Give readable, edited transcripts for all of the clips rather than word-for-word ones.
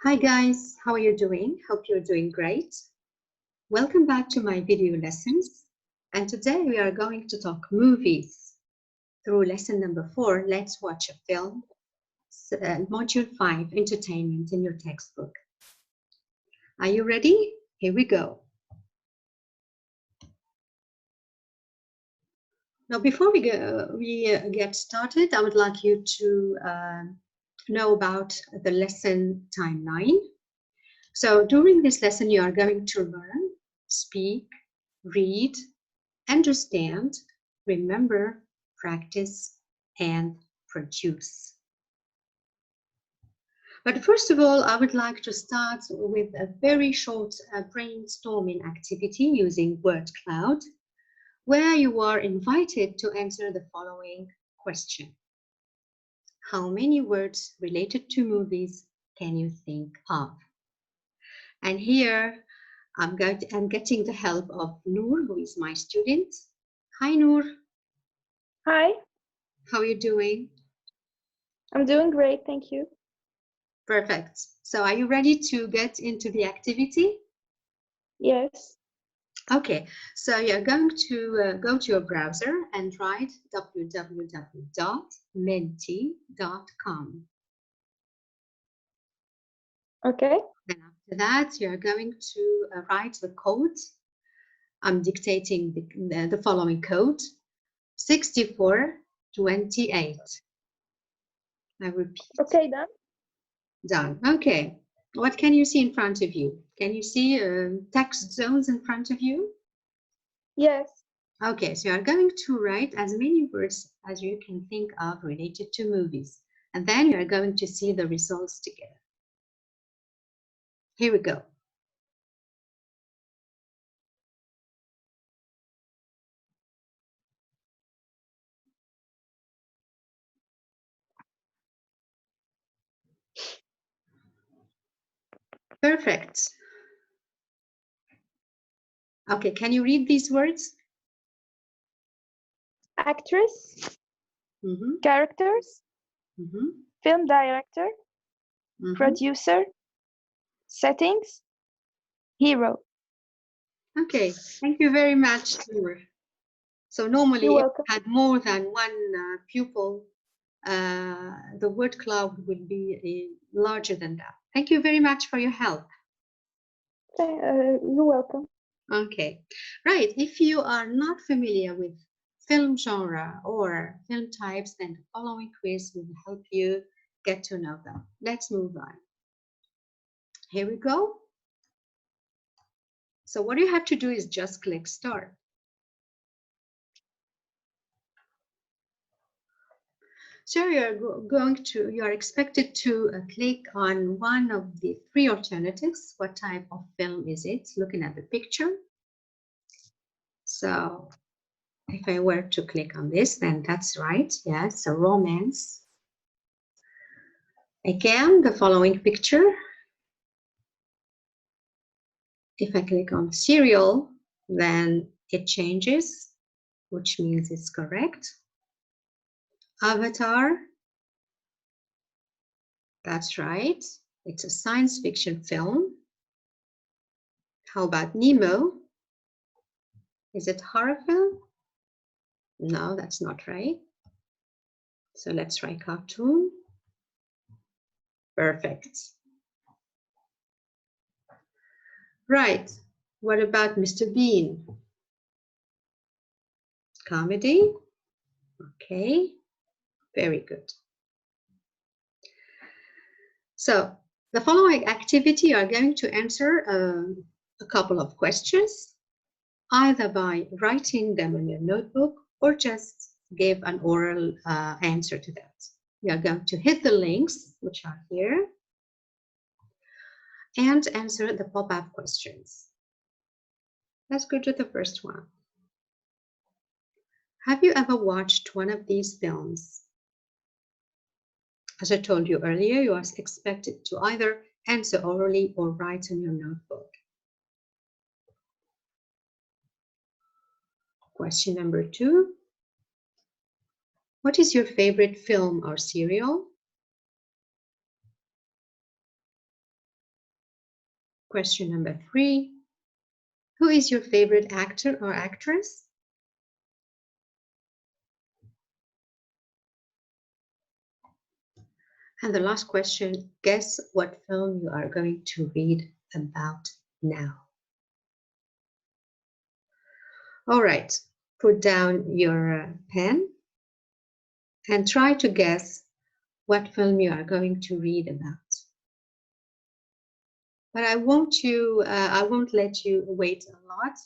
Hi guys, how are you doing? Hope you're doing great. Welcome back to my video lessons. And today we are going to talk movies. Through lesson number 4, let's watch a film. Module 5, entertainment in your textbook. Are you ready? Here we go. Now, before we get started, I would like you to know about the lesson timeline. So during this lesson, you are going to learn, speak, read, understand, remember, practice, and produce. But first of all, I would like to start with a very short brainstorming activity using word cloud, where you are invited to answer the following question. How many words related to movies can you think of? And here I'm getting the help of Noor, who is my student. Hi, Noor. Hi, How are you doing? I'm doing great, thank you. Perfect. So are you ready to get into the activity? Yes. Okay, so you're going to go to your browser and write www.menti.com. Okay. And after that, you're going to write the code. I'm dictating the following code, 6428. I repeat. Okay, done. Done. Okay. What can you see in front of you? Can you see text zones in front of you? Yes. Okay, so you are going to write as many words as you can think of related to movies. And then you are going to see the results together. Here we go. Perfect. Okay, can you read these words? Actress, Mm-hmm. characters, Mm-hmm. film director, Mm-hmm. producer, settings, hero. Okay, thank you very much, Noor. So normally You're if welcome. you had more than one pupil, the word cloud will be larger than that. Thank you very much for your help. You're welcome. Okay, right. If you are not familiar with film genre or film types, then the following quiz will help you get to know them. Let's move on. Here we go. So what you have to do is just click start. So you are expected to click on one of the 3 alternatives. What type of film is it? Looking at the picture. So if I were to click on this, then that's right. Yes, a romance. Again, the following picture. If I click on serial, then it changes, which means it's correct. Avatar. That's right. It's a science fiction film. How about Nemo? Is it horror film? No, that's not right. So let's try cartoon. Perfect. Right. What about Mr. Bean? Comedy. Okay. Very good. So the following activity, you are going to answer a couple of questions, either by writing them in your notebook or just give an oral answer to that. You are going to hit the links, which are here, and answer the pop-up questions. Let's go to the first one. Have you ever watched one of these films? As I told you earlier, you are expected to either answer orally or write in your notebook. Question number 2. What is your favorite film or serial? Question number 3. Who is your favorite actor or actress? And the last question, guess what film you are going to read about now. All right, put down your pen and try to guess what film you are going to read about. But I won't let you wait a lot.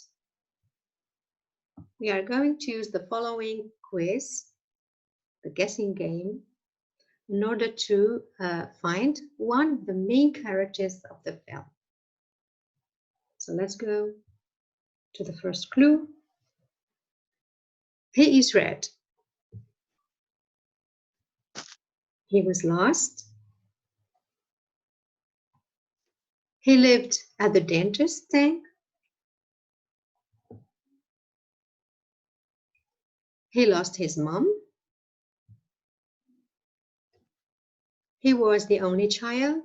We are going to use the following quiz, the guessing game, in order to find one of the main characters of the film. So let's go to the first clue. He is red. He was lost. He lived at the dentist's tank. He lost his mom. He was the only child.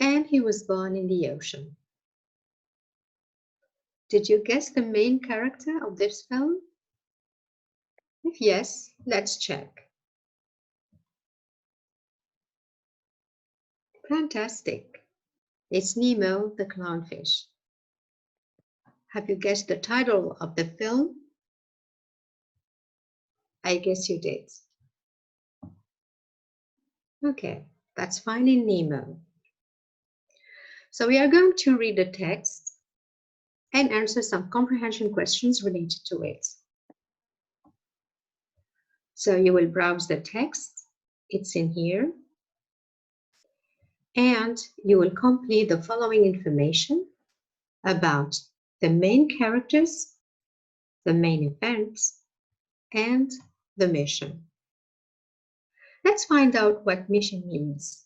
And he was born in the ocean. Did you guess the main character of this film? If yes, let's check. Fantastic. It's Nemo the clownfish. Have you guessed the title of the film? I guess you did. Okay, that's Finding Nemo. So we are going to read the text and answer some comprehension questions related to it. So you will browse the text, it's in here, and you will complete the following information about the main characters, the main events, and the mission. Let's find out what mission means.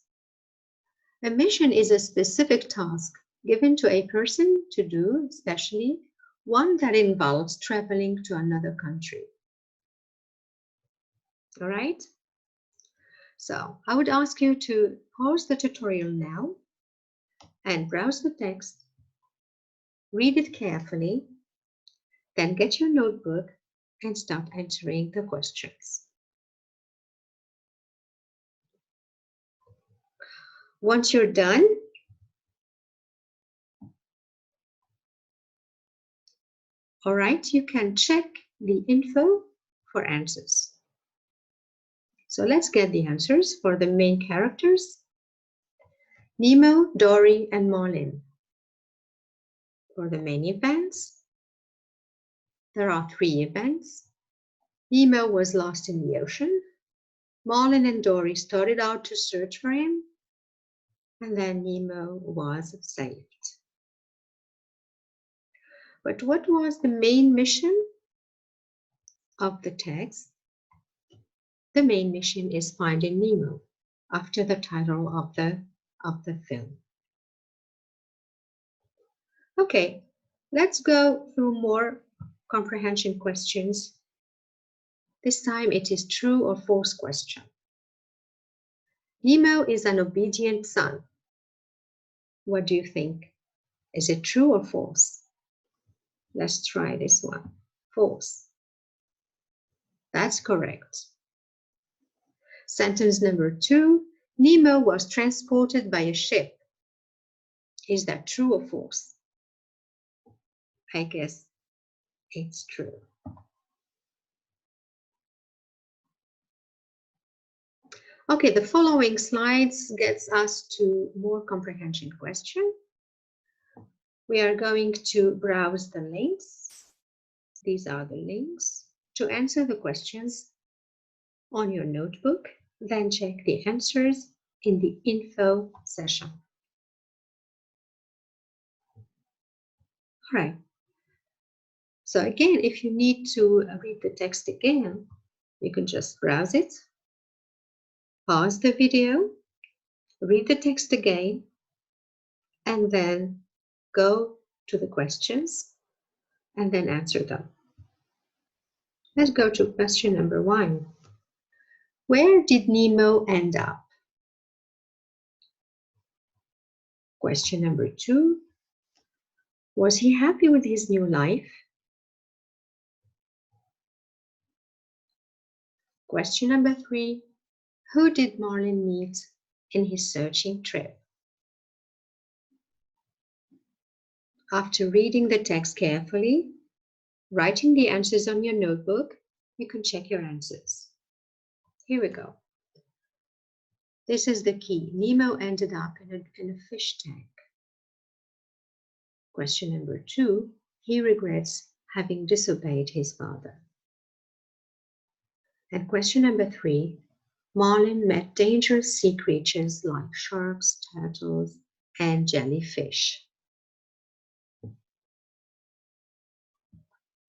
A mission is a specific task given to a person to do, especially one that involves traveling to another country. All right? So I would ask you to pause the tutorial now and browse the text, read it carefully, then get your notebook and start answering the questions. Once you're done, all right, you can check the info for answers. So let's get the answers for the main characters: Nemo, Dory, and Marlin. For the main events, there are 3 events. Nemo was lost in the ocean. Marlin and Dory started out to search for him, and then Nemo was saved. But what was the main mission of the text? The main mission is Finding Nemo, after the title of the film. Okay, let's go through more comprehension questions. This time it is true or false question. Nemo is an obedient son. What do you think? Is it true or false? Let's try this one. False. That's correct. Sentence number 2, Nemo was transported by a ship. Is that true or false? I guess it's true. Okay, the following slides gets us to more comprehension question. We are going to browse the links. These are the links to answer the questions on your notebook, then check the answers in the info session. All right. So again, if you need to read the text again, you can just browse it, pause the video, read the text again, and then go to the questions and then answer them. Let's go to question number 1. Where did Nemo end up? Question number 2. Was he happy with his new life? Question number 3. Who did Marlin meet in his searching trip? After reading the text carefully, writing the answers on your notebook, you can check your answers. Here we go. This is the key. Nemo ended up in a fish tank. Question number 2. He regrets having disobeyed his father. And question number 3. Marlin met dangerous sea creatures like sharks, turtles, and jellyfish.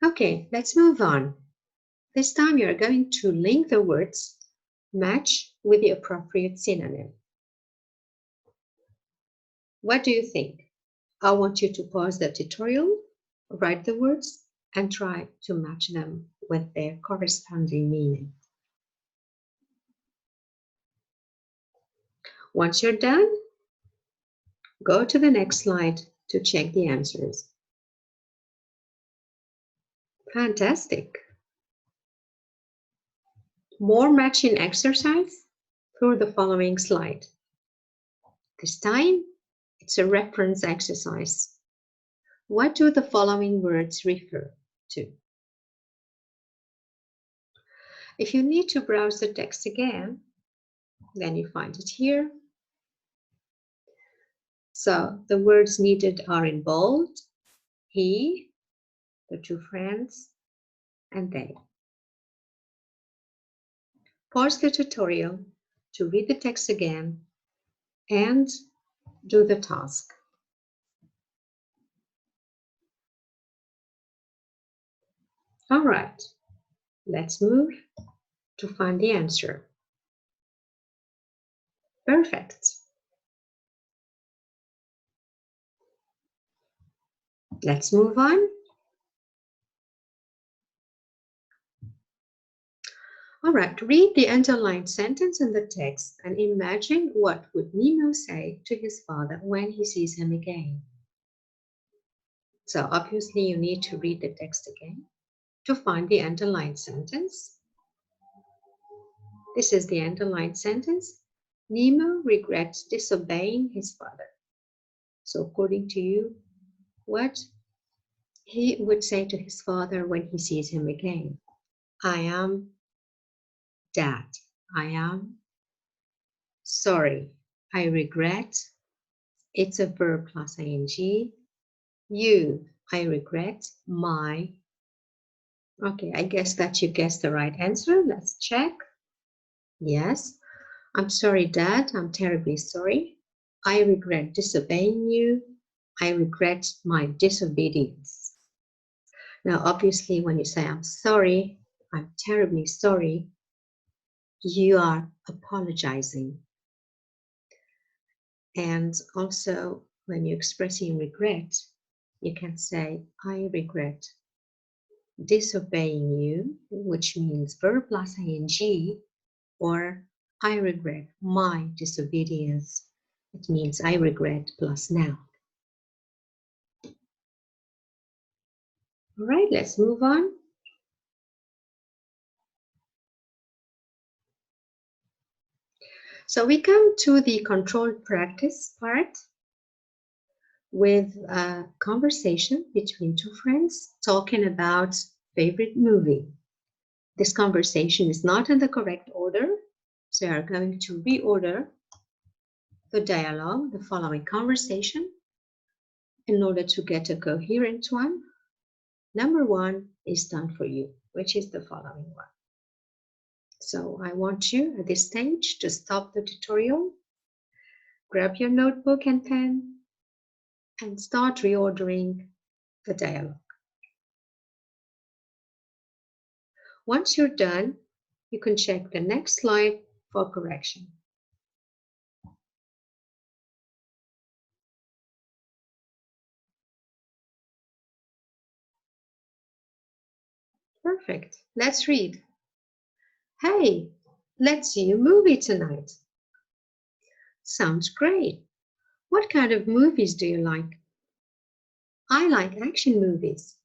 Okay, let's move on. This time you're going to link the words match with the appropriate synonym. What do you think? I want you to pause the tutorial, write the words, and try to match them with their corresponding meaning. Once you're done, go to the next slide to check the answers. Fantastic. More matching exercise through the following slide. This time, it's a reference exercise. What do the following words refer to? If you need to browse the text again, then you find it here. So the words needed are in bold: he, the two friends, and they. Pause the tutorial to read the text again and do the task. All right, let's move to find the answer. Perfect. Let's move on. All right, read the underlined sentence in the text and imagine what would Nemo say to his father when he sees him again. So obviously you need to read the text again to find the underlined sentence. This is the underlined sentence. Nemo regrets disobeying his father. So according to you, what he would say to his father when he sees him again? I am Dad. I am sorry. I regret. It's a verb plus ing. You. I regret. My. Okay, I guess that you guessed the right answer. Let's check. Yes. I'm sorry, Dad. I'm terribly sorry. I regret disobeying you. I regret my disobedience. Now, obviously, when you say I'm sorry, I'm terribly sorry, you are apologizing. And also, when you're expressing regret, you can say, I regret disobeying you, which means verb plus ing, or I regret my disobedience. It means I regret plus noun. All right, let's move on. So we come to the controlled practice part with a conversation between two friends talking about favorite movie. This conversation is not in the correct order, so we are going to reorder the dialogue, the following conversation, in order to get a coherent one. Number 1 is done for you, which is the following one. So I want you at this stage to stop the tutorial, grab your notebook and pen, and start reordering the dialogue. Once you're done, you can check the next slide for correction. Perfect. Let's read. Hey, let's see a movie tonight. Sounds great. What kind of movies do you like? I like action movies.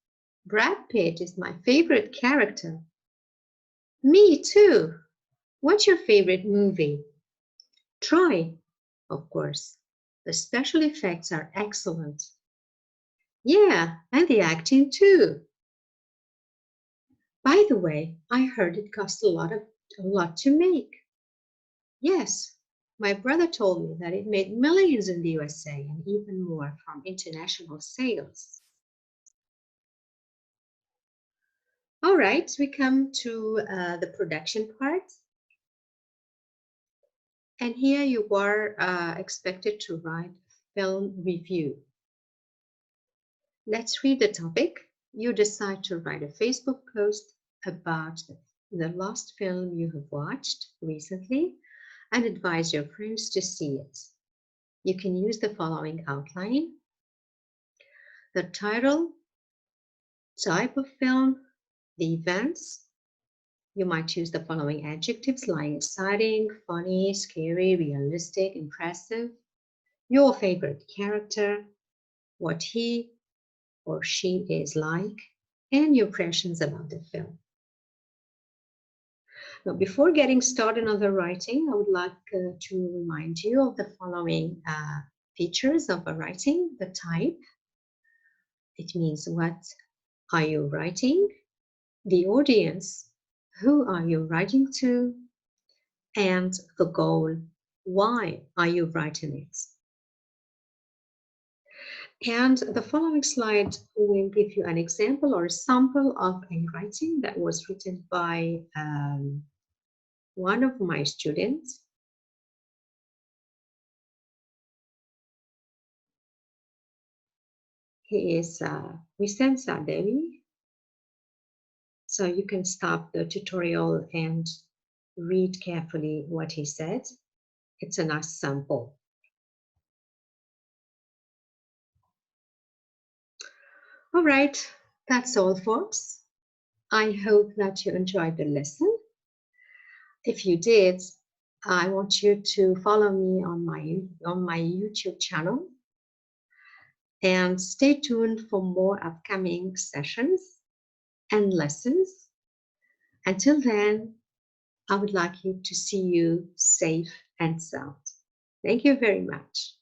Brad Pitt is my favorite character. Me too. What's your favorite movie? Troy, of course. The special effects are excellent. Yeah, and the acting too. By the way, I heard it cost a lot to make. Yes, my brother told me that it made millions in the USA and even more from international sales. All right, we come to the production part. And here you are expected to write film review. Let's read the topic. You decide to write a Facebook post about the last film you have watched recently and advise your friends to see it. You can use the following outline: the title, type of film, the events. You might use the following adjectives like exciting, funny, scary, realistic, impressive, your favorite character, what he or she is like, and your impressions about the film. Now, before getting started on the writing, I would like to remind you of the following features of a writing: the type. It means what are you writing? The audience, who are you writing to? And the goal, why are you writing it? And the following slide will give you an example or a sample of a writing that was written by one of my students. He is Wissam Saadawi. So you can stop the tutorial and read carefully what he said. It's a nice sample. All right, that's all, folks. I hope that you enjoyed the lesson. If you did, I want you to follow me on my YouTube channel and stay tuned for more upcoming sessions and lessons. Until then, I would like you to see you safe and sound. Thank you very much.